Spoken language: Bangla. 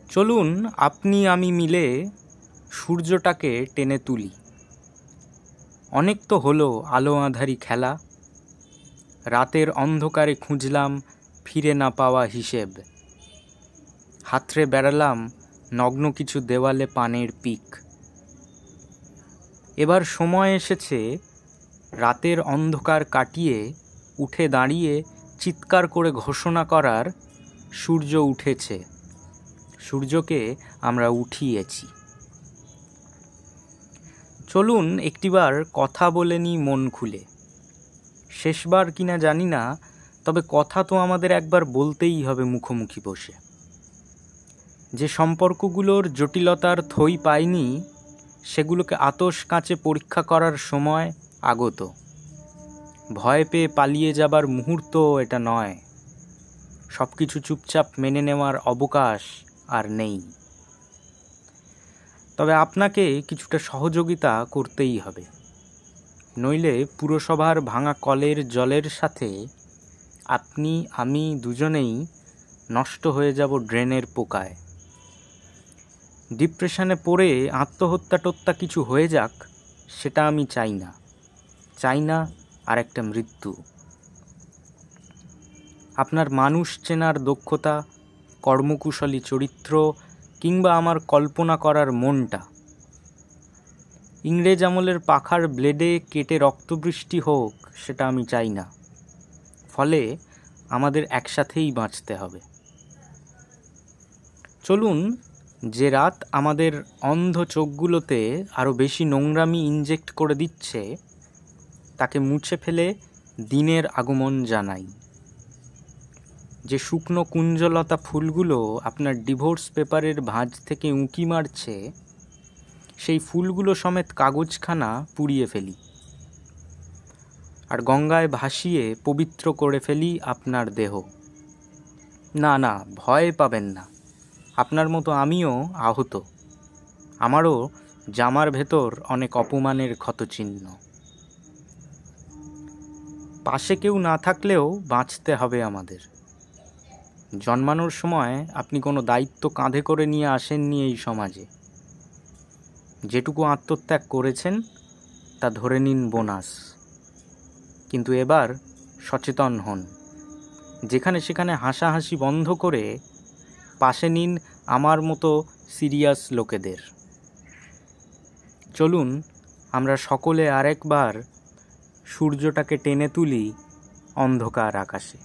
চলুন আপনি আমি মিলে সূর্যটাকে টেনে তুলি। অনেক তো হলো আলো আঁধারি খেলা, রাতের অন্ধকারে খুঁজলাম ফিরে না পাওয়া হিসেব, হাতড়ে বেড়ালাম নগ্ন কিছু দেওয়ালে পানের পিক। এবার সময় এসেছে রাতের অন্ধকার কাটিয়ে উঠে দাঁড়িয়ে চিৎকার করে ঘোষণা করার, সূর্য উঠেছে, সূর্যকে আমরা উঠিয়েছি। চলুন একটিবার কথা বলে নিই মন খুলে। শেষবার কিনা জানি না, তবে কথা তো আমাদের একবার বলতেই হবে মুখোমুখি বসে। যে সম্পর্কগুলোর জটিলতার থই পায়নি, সেগুলোকে আতশ কাঁচে পরীক্ষা করার সময় আগত। ভয় পেয়ে পালিয়ে যাবার মুহূর্ত এটা নয়, সব কিছু চুপচাপ মেনে নেওয়ার অবকাশ আর নেই। তবে আপনাকে কিছুটা সহযোগিতা করতেই হবে, নইলে পুরসভার ভাঙা কলের জলের সাথে আপনি আমি দুজনেই নষ্ট হয়ে যাব ড্রেনের পোকায়। ডিপ্রেশনে পড়ে আত্মহত্যা কিছু হয়ে যাক, সেটা আমি চাই না। চাই না আর একটা মৃত্যু। আপনার মানুষ চেনার দক্ষতা, কর্মকুশলী চরিত্র কিংবা আমার কল্পনা করার মনটা, ইংরেজ আমলের পাখার ব্লেডে কেটে রক্তবৃষ্টি হোক, সেটা আমি চাই না। ফলে আমাদের একসাথেই বাঁচতে হবে। চলুন যে রাত আমাদের অন্ধ চোখগুলোতে আরও বেশি নোংরামি ইনজেক্ট করে দিচ্ছে, তাকে মুছে ফেলে দিনের আগমন জানাই। যে শুকনো কুঞ্জলতা ফুলগুলো আপনার ডিভোর্স পেপারের ভাঁজ থেকে উঁকি মারছে, সেই ফুলগুলো সমেত কাগজখানা পুড়িয়ে ফেলি, আর গঙ্গায় ভাসিয়ে পবিত্র করে ফেলি আপনার দেহ। না না, ভয় পাবেন না, আপনার মতো আমিও আহত। আমারও জামার ভেতর অনেক অপমানের ক্ষতচিহ্ন। পাশে কেউ না থাকলেও বাঁচতে হবে আমাদের। জন্মানোর সময় আপনি কোনো দায়িত্ব কাঁধে করে নিয়ে আসেননি এই সমাজে। যেটুকু আত্মত্যাগ করেছেন তা ধরে নিন বোনাস। কিন্তু এবার সচেতন হন, যেখানে সেখানে হাসাহাসি বন্ধ করে পাশে নিন আমার মতো সিরিয়াস লোকেদের। চলুন আমরা সকলে আরেকবার সূর্যটাকে টেনে তুলি অন্ধকার আকাশে।